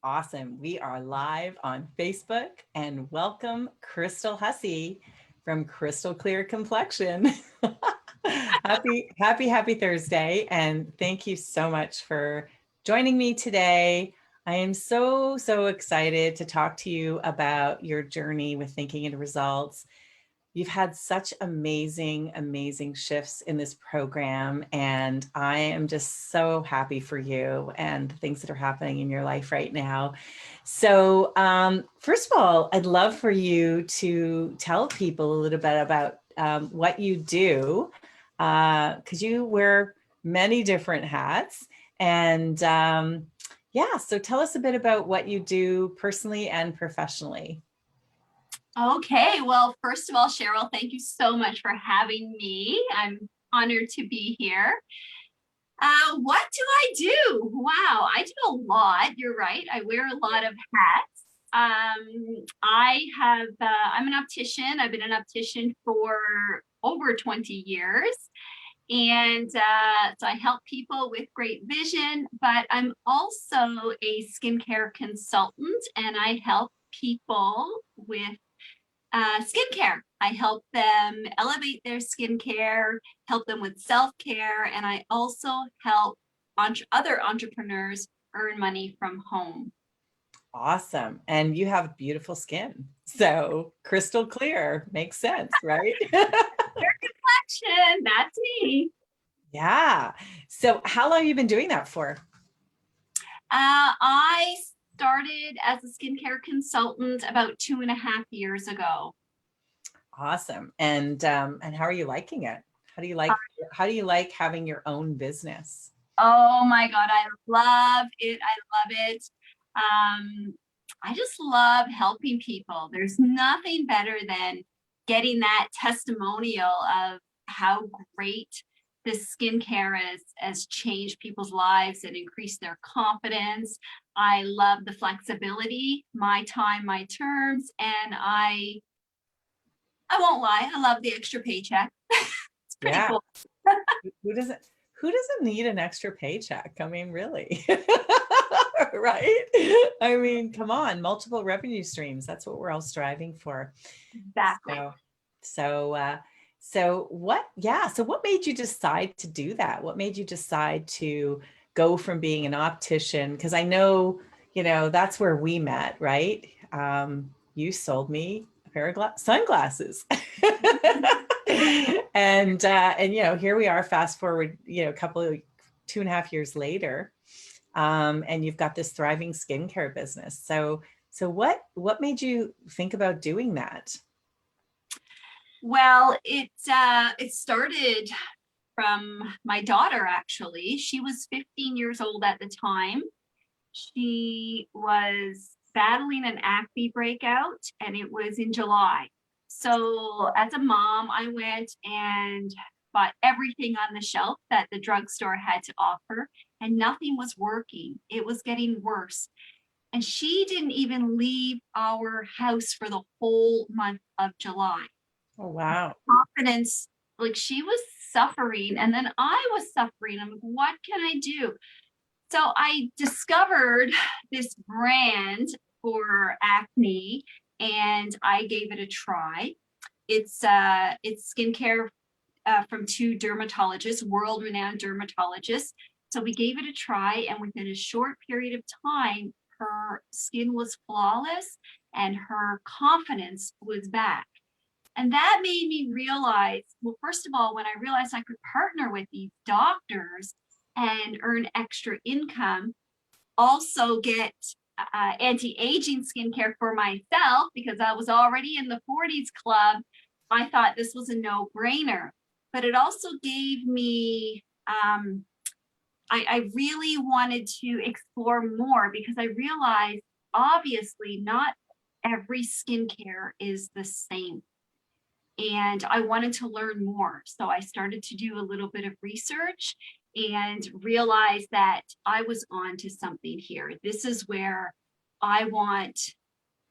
Awesome. We are live on Facebook and welcome Crystal Hussey from Crystal Clear Complexion. Happy Thursday. And thank you so much for joining me today. I am so excited to talk to you about your journey with thinking into results. You've had such amazing shifts in this program, and I am just so happy for you and the things that are happening in your life right now. So first of all, I'd love for you to tell people a little bit about what you do, because you wear many different hats. And yeah, so tell us a bit about what you do personally and professionally. Okay, well, first of all, Cheryl, thank you so much for having me. I'm honored to be here. What do I do? Wow, I do a lot. You're right. I wear a lot of hats. I'm an optician. I've been an optician for over 20 years. And so I help people with great vision, but I'm also a skincare consultant and I help people with skincare. I help them elevate their skincare, help them with self-care, and I also help other entrepreneurs earn money from home. Awesome. And you have beautiful skin. So crystal clear makes sense, right? Hair complexion, that's me. Yeah. So how long have you been doing that for? I started as a skincare consultant about 2.5 years ago. Awesome. And how are you liking it? How do you like having your own business? Oh my God, I love it. I love it. I just love helping people. There's nothing better than getting that testimonial of how great this skincare has changed people's lives and increased their confidence. I love the flexibility, my time, my terms, and I won't lie, I love the extra paycheck. It's pretty Yeah. cool. Who doesn't who doesn't need an extra paycheck? I mean, really. Right? I mean, come on, multiple revenue streams. That's what we're all striving for. Exactly. So, so, so what made you decide to do that? What made you decide to go from being an optician? Because I know, that's where we met, right? You sold me a pair of sunglasses. And here we are, fast forward, a couple of 2.5 years later, and you've got this thriving skincare business. So what made you think about doing that? Well, it started from my daughter, actually. She was 15 years old at the time. She was battling an acne breakout, and it was in July. So, as a mom, I went and bought everything on the shelf that the drugstore had to offer, and nothing was working. It was getting worse. And she didn't even leave our house for the whole month of July. Oh, wow. Confidence, like she was suffering, and then I was suffering. I'm like, what can I do? So I discovered this brand for acne and I gave it a try. It's skincare from two dermatologists, world-renowned dermatologists. So we gave it a try, and within a short period of time, her skin was flawless and her confidence was back. And that made me realize, well, first of all, when I realized I could partner with these doctors and earn extra income, also get anti-aging skincare for myself because I was already in the 40s club, I thought this was a no-brainer. But it also gave me, I really wanted to explore more because I realized obviously not every skincare is the same and I wanted to learn more. So I started to do a little bit of research and realized that I was on to something here. This is where I want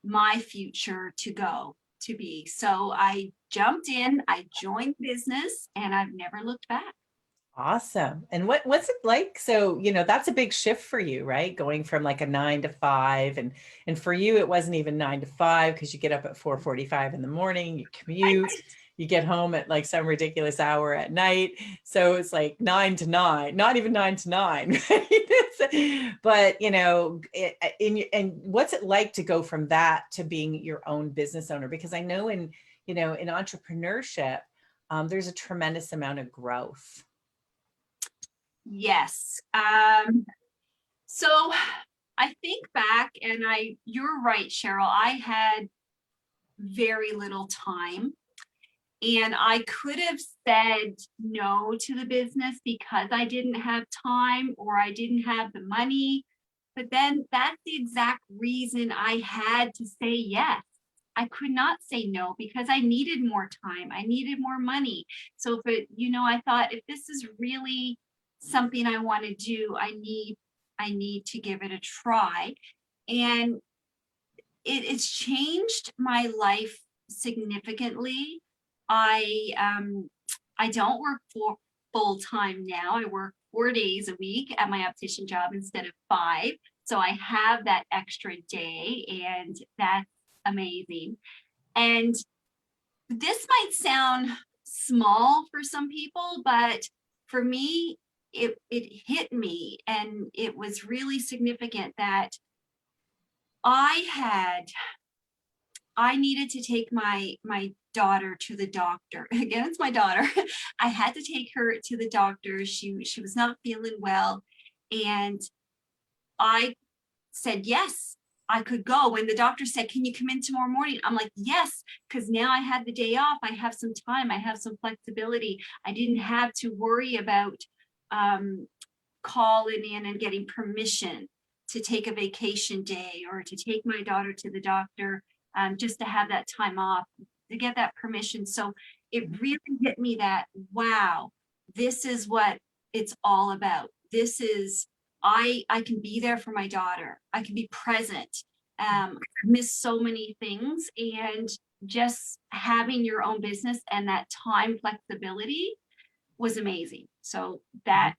my future to go to be. So I jumped in, I joined business, and I've never looked back. Awesome. And what's it like? So, that's a big shift for you, right? Going from like a 9 to 5, and for you it wasn't even 9 to 5 because you get up at 4:45 in the morning, you commute, you get home at like some ridiculous hour at night. So it's like 9 to 9, not even 9 to 9, right? But and what's it like to go from that to being your own business owner? Because I know in entrepreneurship, there's a tremendous amount of growth. Yes. So I think back and you're right, Cheryl. I had very little time and I could have said no to the business because I didn't have time or I didn't have the money. But then that's the exact reason I had to say yes. I could not say no because I needed more time. I needed more money. So I thought if this is really something I want to do, I need to give it a try. And it's changed my life significantly. I don't work full time now. I work 4 days a week at my optician job instead of 5. So I have that extra day, and that's amazing. And this might sound small for some people, but for me, it hit me, and it was really significant that I needed to take my daughter to the doctor. Again, it's my daughter. I had to take her to the doctor. She was not feeling well, and I said yes, I could go. When the doctor said, "Can you come in tomorrow morning?" I'm like, yes, because now I had the day off. I have some time. I have some flexibility. I didn't have to worry about calling in and getting permission to take a vacation day or to take my daughter to the doctor, just to have that time off, to get that permission. So it really hit me that, wow, this is what it's all about. This is, I can be there for my daughter. I can be present. I miss so many things, and just having your own business and that time flexibility was amazing. So that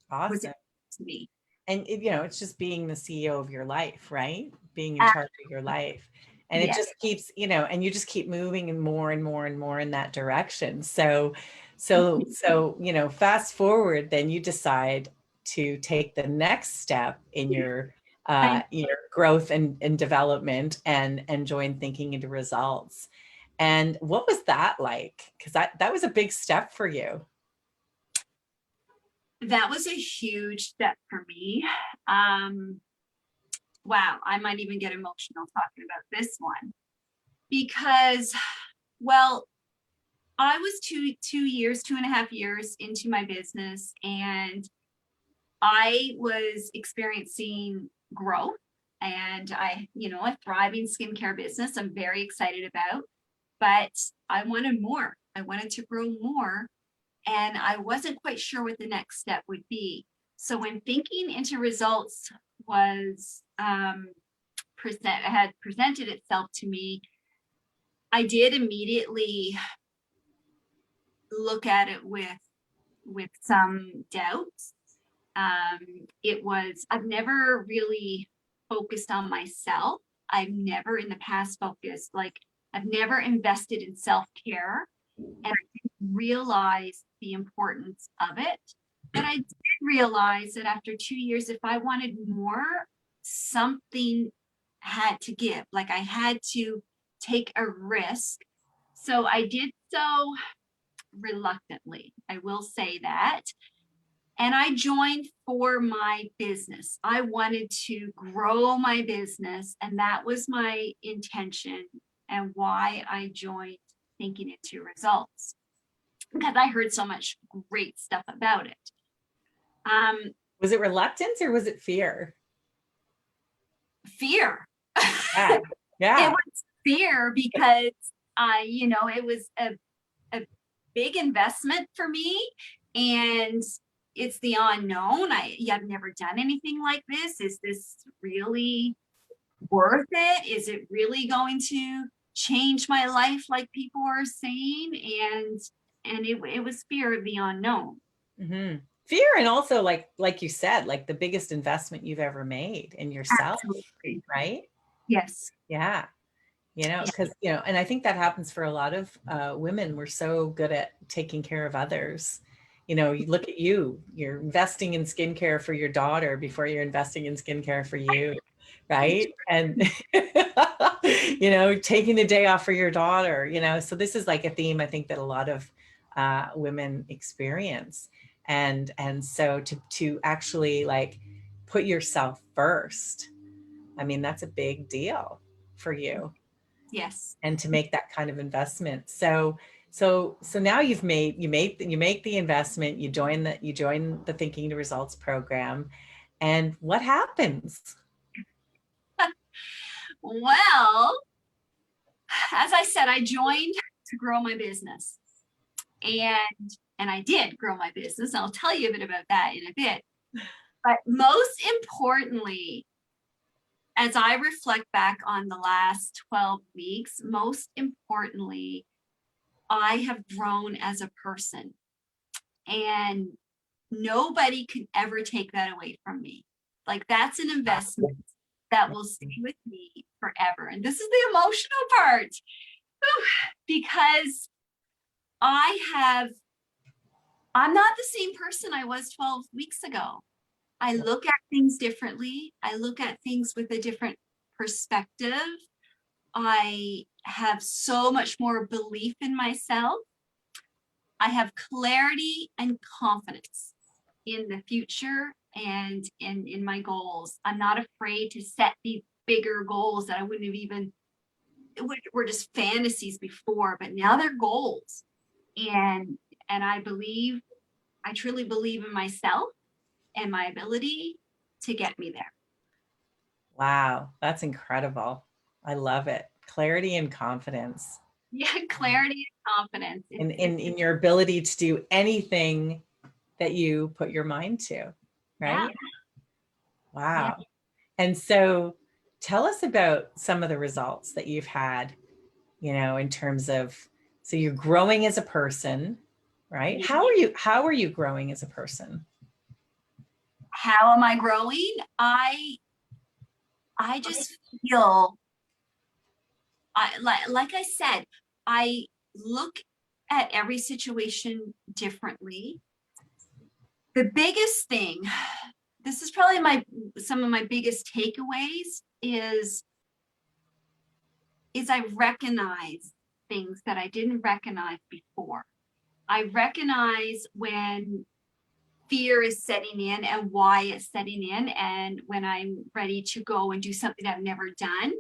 was Awesome. it to me. And it's just being the CEO of your life, right? Being in Uh, charge of your life. And it yeah. just keeps, and you just keep moving and more and more and more in that direction. So, fast forward, then you decide to take the next step in your growth and development and join Thinking into Results. And what was that like? Because that was a big step for you. That was a huge step for me. Wow, I might even get emotional talking about this one because, well, I was 2.5 years into my business, and I was experiencing growth, and a thriving skincare business I'm very excited about, but I wanted more. I wanted to grow more, and I wasn't quite sure what the next step would be. So when Thinking into Results was had presented itself to me, I did immediately look at it with some doubts. I've never really focused on myself. I've never in the past I've never invested in self-care, and I didn't realize the importance of it. But I did realize that after 2 years, if I wanted more, something had to give. Like I had to take a risk. So I did so reluctantly. I will say that. And I joined for my business. I wanted to grow my business, and that was my intention and why I joined Thinking into Results, because I heard so much great stuff about it. Was it reluctance or was it fear? Fear. Yeah. It Yeah. was fear because it was a big investment for me, and it's the unknown. I've never done anything like this. Is this really worth it? Is it really going to change my life like people are saying? And it was fear of the unknown. Mm-hmm. Fear, and also like you said, like the biggest investment you've ever made in yourself, Absolutely. right? Yes. Yeah. Yeah. Because, and I think that happens for a lot of women. We're so good at taking care of others. You look at you're investing in skincare for your daughter before you're investing in skincare for you, right? And, taking the day off for your daughter, so this is like a theme I think that a lot of women experience. And so to actually like put yourself first, I mean, that's a big deal for you, Yes. and to make that kind of investment. So now you make the investment, you join the Thinking to Results program, and what happens? Well, as I said, I joined to grow my business, and I did grow my business. I'll tell you a bit about that in a bit. But most importantly, as I reflect back on the last 12 weeks, most importantly, I have grown as a person, and nobody can ever take that away from me. Like, that's an investment that will stay with me forever. And this is the emotional part. Whew, because I'm not the same person I was 12 weeks ago. I look at things differently. I look at things with a different perspective. I have so much more belief in myself. I have clarity and confidence in the future and in my goals. I'm not afraid to set these bigger goals that I wouldn't have even, were just fantasies before, but now they're goals. And I truly believe in myself and my ability to get me there. Wow, that's incredible. I love it. Clarity and confidence Yeah, clarity and confidence. in your ability to do anything that you put your mind to, Yeah, right? yeah. Wow. And so tell us about some of the results that you've had, in terms of, so you're growing as a person, right? Yeah. How are you growing as a person? How am I growing? I just feel like I said, I look at every situation differently. The biggest thing, this is probably some of my biggest takeaways is I recognize things that I didn't recognize before. I recognize when fear is setting in and why it's setting in, and when I'm ready to go and do something I've never done.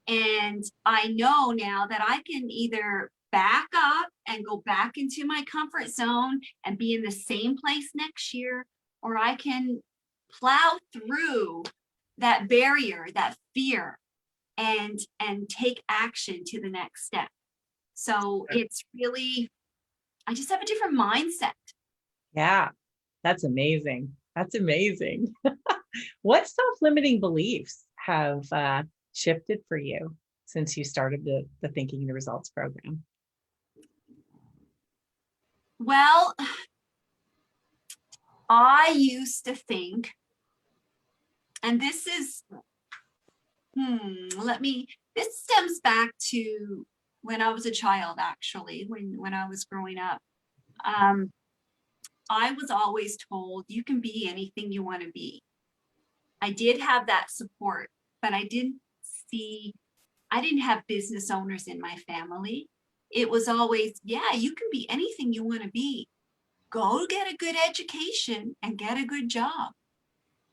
And I know now that I can either back up and go back into my comfort zone and be in the same place next year, or I can plow through that barrier, that fear, and take action to the next step. So it's really, I just have a different mindset. Yeah, that's amazing. That's amazing. What self-limiting beliefs have shifted for you since you started the Thinking the Results program? Well, I used to think, and this stems back to when I was a child, actually, when I was growing up. Um, I was always told you can be anything you want to be. I did have that support, but I didn't have business owners in my family. It was always, yeah, you can be anything you want to be. Go get a good education and get a good job.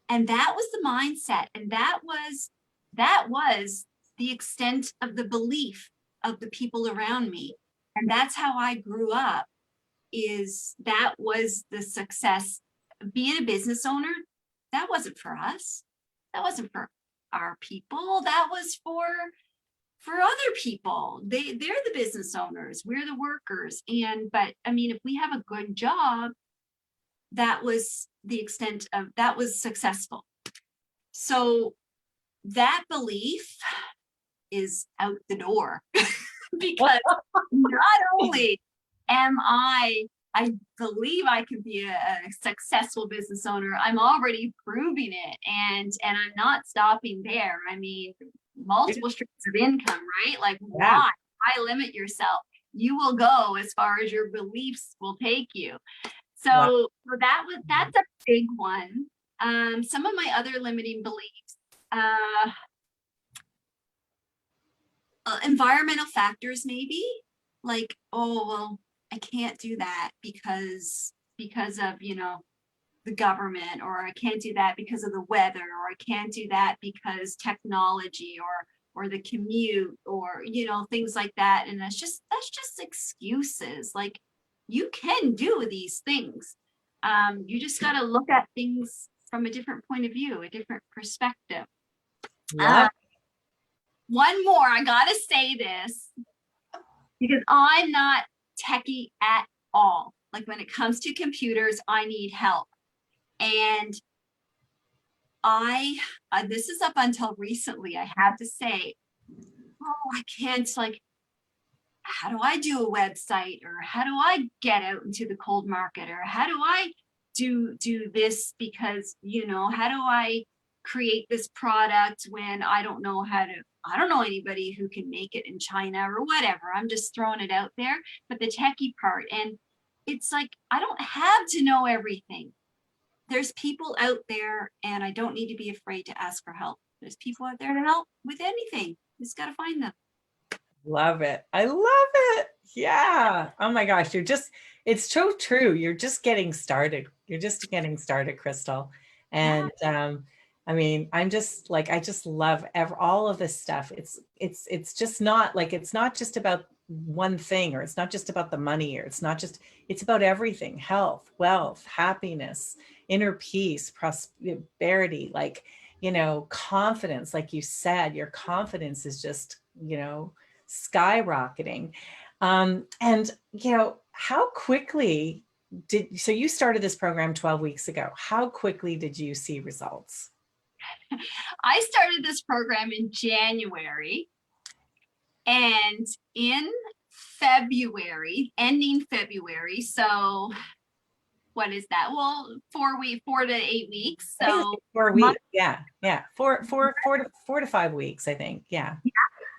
And that was the mindset. And that was the extent of the belief of the people around me. And that's how I grew up, is that was the success. Being a business owner, that wasn't for us. That wasn't for our people. That was for other people. They're the business owners. We're the workers. But I mean, if we have a good job, that was the extent of that was successful. So that belief is out the door because not only am I I believe I could be a successful business owner. I'm already proving it, and I'm not stopping there. I mean, multiple streams of income, right? Like, Yeah. why limit yourself? You will go as far as your beliefs will take you. Wow. So that's a big one. Some of my other limiting beliefs, environmental factors, maybe, like, oh well, I can't do that because of, you know, the government, or I can't do that because of the weather, or I can't do that because technology, or the commute, or, you know, things like that. And that's just excuses. Like, you can do these things. You just got to look at things from a different point of view, a different perspective. Love. One more, I gotta say this, because I'm not techie at all. Like, when it comes to computers, I need help. And this is up until recently, I have to say, oh, I can't, like, how do I do a website, or how do I get out into the cold market, or how do I do this, because, you know, how do I create this product when I don't know I don't know anybody who can make it in China or whatever. I'm just throwing it out there. But the techie part, and it's like, I don't have to know everything. There's people out there, and I don't need to be afraid to ask for help. There's people out there to help with anything. Just got to find them. Love it. I love it. Yeah. Oh my gosh. It's so true. You're just getting started. You're just getting started, Crystal. And I mean, I'm just like, I just love all of this stuff. It's just not like, it's not just about one thing, or it's not just about the money, or it's about everything: health, wealth, happiness, inner peace, prosperity, like, you know, confidence. Like you said, your confidence is just, you know, skyrocketing. And, you know, how quickly so you started this program 12 weeks ago. How quickly did you see results? I started this program in January, and in February, ending February. So what is that? Well, 4 to 8 weeks. So 4 weeks. Yeah. Yeah. 4 to 5 weeks, I think. Yeah.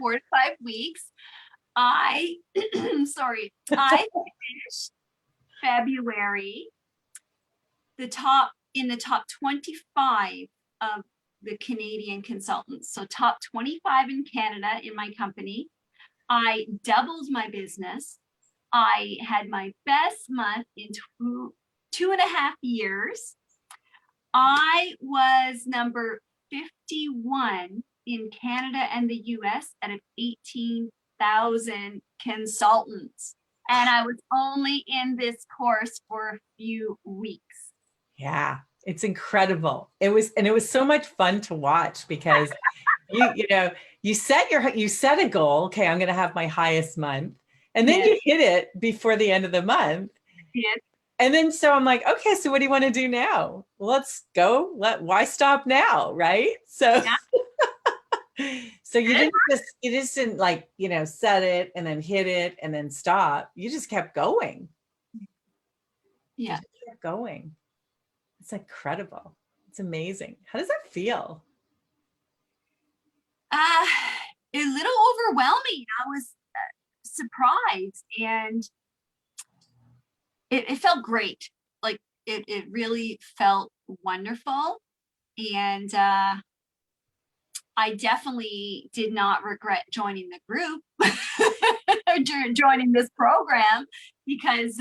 4 to 5 weeks. I, sorry, I finished February in the top 25 of the Canadian consultants. So top 25 in Canada in my company. I doubled my business. I had my best month in 2.5 years. I was number 51 in Canada and the US out of 18,000 consultants. And I was only in this course for a few weeks. Yeah. It's incredible. It was so much fun to watch, because you know, you set a goal. Okay, I'm going to have my highest month. And then you hit it before the end of the month. Yes. And then, so I'm like, okay, so what do you want to do now? Let's go. Why stop now? Right. So, so you didn't like, you know, set it and then hit it and then stop. You just kept going. Yeah. You just kept going. It's incredible. It's amazing. How does that feel? A little overwhelming. I was surprised, and it felt great. Like, it really felt wonderful. And I definitely did not regret joining the group or joining this program, because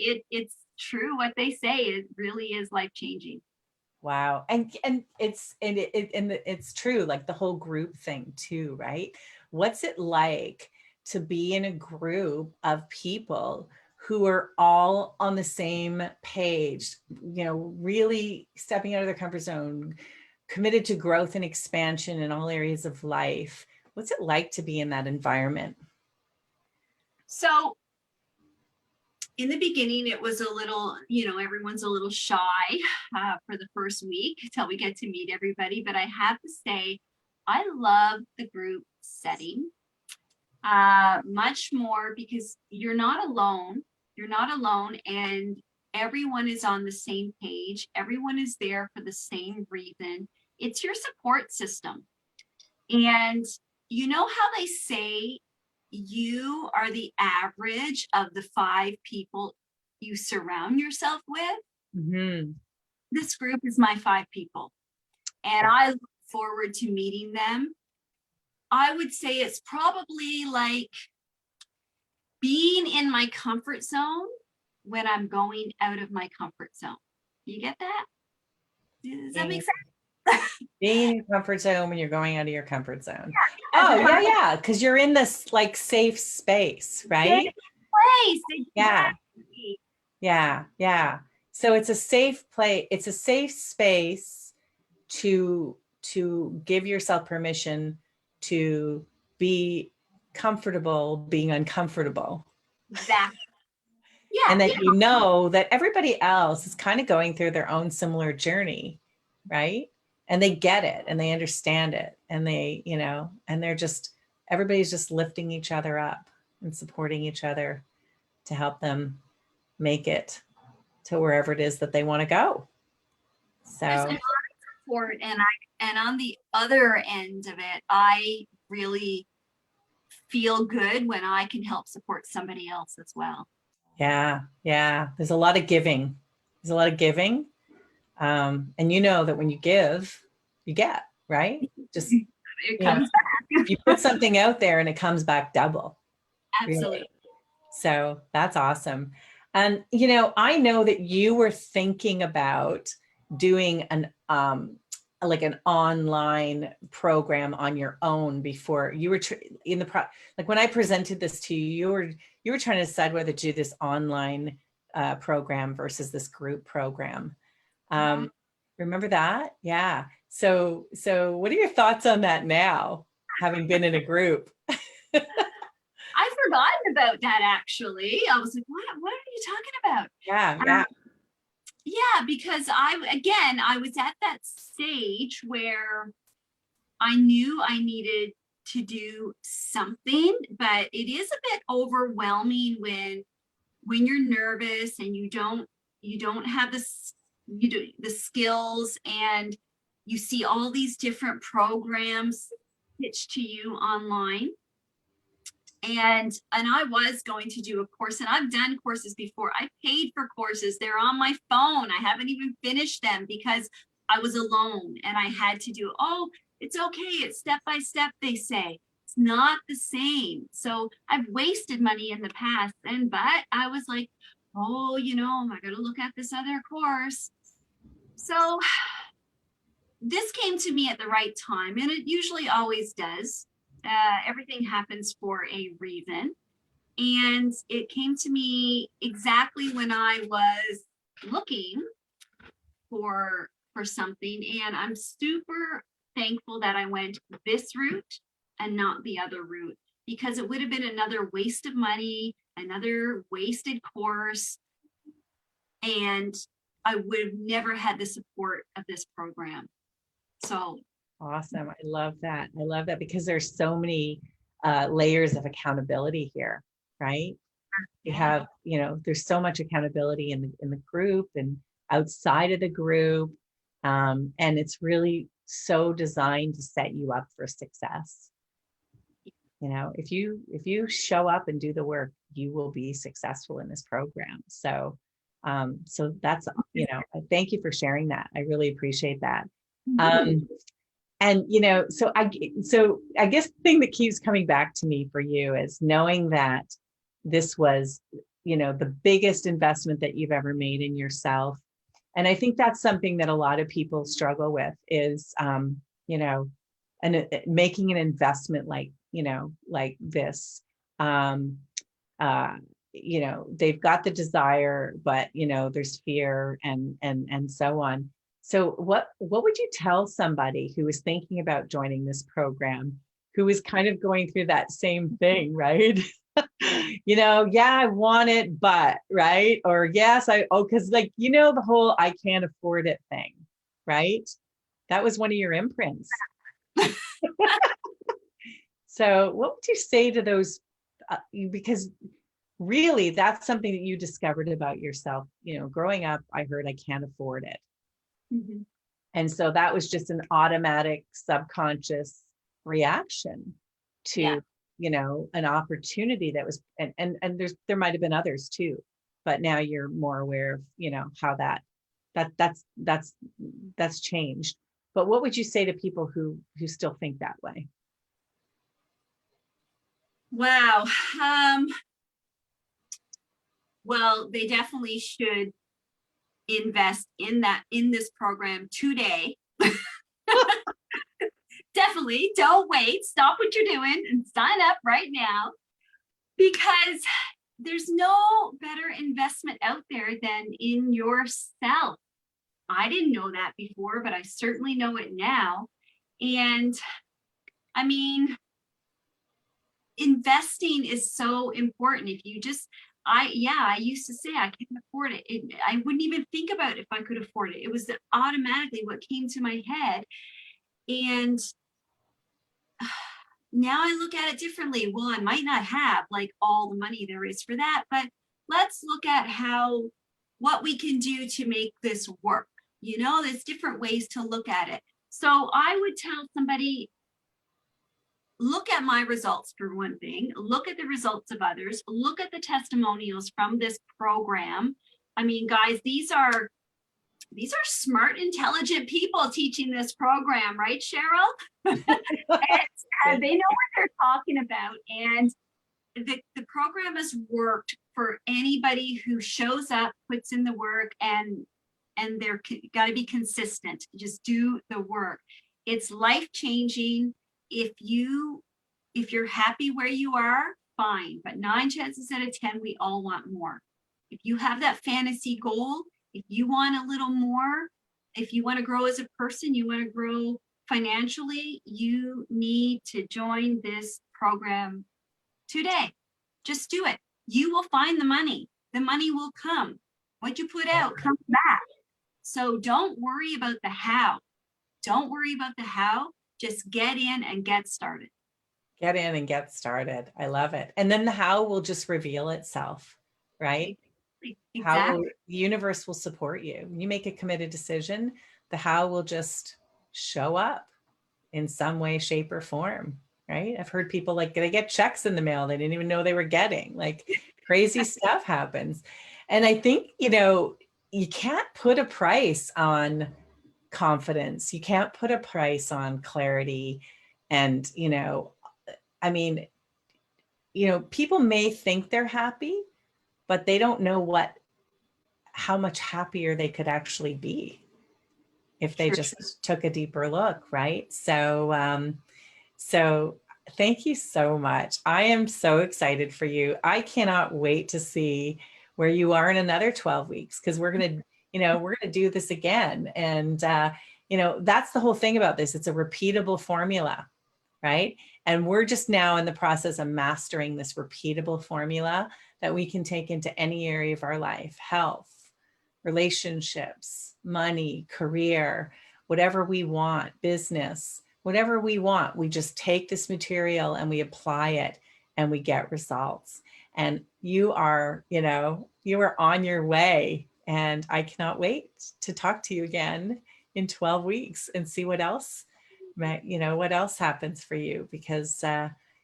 it's true what they say. It really is life-changing. Wow. And it's true, like the whole group thing too, right? What's it like to be in a group of people who are all on the same page, you know, really stepping out of their comfort zone, committed to growth and expansion in all areas of life? What's it like to be in that environment? So in the beginning, it was a little, you know, everyone's a little shy for the first week till we get to meet everybody. But I have to say, I love the group setting much more, because you're not alone. You're not alone, and everyone is on the same page. Everyone is there for the same reason. It's your support system. And you know how they say you are the average of the 5 people you surround yourself with? Mm-hmm. This group is my 5 people, and I look forward to meeting them. I would say it's probably like being in my comfort zone when I'm going out of my comfort zone. You get that? Does that make sense? Being in your comfort zone when you're going out of your comfort zone. Yeah, Oh, yeah, yeah. Because you're in this like safe space, right? place. Yeah, Exactly. yeah, yeah. So it's a safe place. It's a safe space to give yourself permission to be comfortable being uncomfortable. Exactly. And Yeah, that yeah, you know that everybody else is kind of going through their own similar journey, right? And they get it and they understand it and they, you know, and they're just, everybody's just lifting each other up and supporting each other to help them make it to wherever it is that they want to go. there's a So lot of support, and on the other end of it, I really feel good when I can help support somebody else as well. yeah, yeah, there's a lot of giving. There's a lot of giving. And you know that when you give, you get, right? Just, It you know, comes you put something out there and it comes back double, absolutely. really. So that's awesome. And, you know that you were thinking about doing an, like an online program on your own before you were in the like when I presented this to you, you were trying to decide whether to do this online program versus this group program. Mhm. Remember that? Yeah. So what are your thoughts on that now, having been in a group? I forgotten about that actually. I was like, what are you talking about? Yeah, yeah. Yeah, because I was at that stage where I knew I needed to do something, but it is a bit overwhelming when you're nervous and you don't have the skills, and you see all these different programs pitched to you online. And I was going to do a course, and I've done courses before. I paid for courses. They're on my phone. I haven't even finished them because I was alone and I had to do, oh, it's okay. It's step by step, they say. It's not the same. So I've wasted money in the past. But I was like, oh, I got to look at this other course. So this came to me at the right time, and it usually always does. Everything happens for a reason. And it came to me exactly when I was looking for something. And I'm super thankful that I went this route and not the other route, because it would have been another waste of money, another wasted course, and I would have never had the support of this program. So Awesome. I love that. I love that because there's so many layers of accountability here, right? You have, there's so much accountability in the group and outside of the group. And it's really so designed to set you up for success. If you show up and do the work, you will be successful in this program. So that's, thank you for sharing that. I really appreciate that. And so I guess the thing that keeps coming back to me for you is knowing that this was, the biggest investment that you've ever made in yourself. And I think that's something that a lot of people struggle with is, making an investment like this. They've got the desire, but there's fear and so on. So what would you tell somebody who is thinking about joining this program, who is kind of going through that same thing, right? Yeah, I want it, but right? Or yes, because the whole I can't afford it thing, right? That was one of your imprints. So what would you say to those? Because really, that's something that you discovered about yourself. You know, growing up, I heard I can't afford it. Mhm. And so that was just an automatic subconscious reaction Yeah. to, you know, an opportunity that was, and there might have been others too, but now you're more aware of, you know, how that's changed. But what would you say to people who still think that way? Wow. Um, well, they definitely should invest in this program today. Definitely don't wait. Stop what you're doing and sign up right now, because there's no better investment out there than in yourself. I didn't know that before, but I certainly know it now. And I mean, investing is so important. If you just, I used to say I can't afford it. I wouldn't even think about if I could afford it. It was automatically what came to my head. And now I look at it differently. Well, I might not have like all the money there is for that, but let's look at what we can do to make this work. You know, there's different ways to look at it. So I would tell somebody, look at my results for one thing, look at the results of others, look at the testimonials from this program. I mean, guys, these are smart, intelligent people teaching this program, right, Cheryl? And they know what they're talking about. And the program has worked for anybody who shows up, puts in the work, and they're got to be consistent. Just do the work. It's life changing. If you're happy where you are, fine. But 9 chances out of 10, we all want more. If you have that fantasy goal, if you want a little more, if you want to grow as a person, you want to grow financially, you need to join this program today. Just do it. You will find the money. The money will come. What you put out comes back. So don't worry about the how. Don't worry about the how. Just get in and get started. Get in and get started. I love it. And then the how will just reveal itself, right? How will Exactly. the universe will support you. When you make a committed decision, the how will just show up in some way, shape, or form, right? I've heard people like they get checks in the mail they didn't even know they were getting. Like crazy stuff happens. And I think, you know, you can't put a price on confidence. You can't put a price on clarity. And, you know, I mean, you know, people may think they're happy, but they don't know how much happier they could actually be if they True. just took a deeper look, right? So thank you so much. I am so excited for you. I cannot wait to see where you are in another 12 weeks, because we're going to, you know, we're going to do this again. And, you know, that's the whole thing about this. It's a repeatable formula, right? And we're just now in the process of mastering this repeatable formula that we can take into any area of our life: health, relationships, money, career, whatever we want, business, whatever we want. We just take this material and we apply it and we get results. And you are, you know, you are on your way. And I cannot wait to talk to you again in 12 weeks and see what else, you know, what else happens for you, because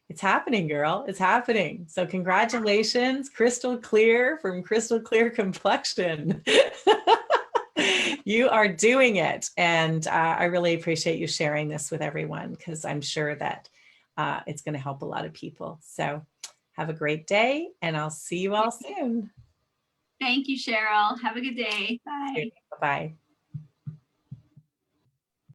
it's happening, girl. It's happening. So congratulations, Crystal Clear from Crystal Clear Complexion. You are doing it. And I really appreciate you sharing this with everyone, because I'm sure that it's going to help a lot of people. So have a great day, and I'll see you all soon. Thank you, Cheryl. Have a good day. Bye. Bye-bye.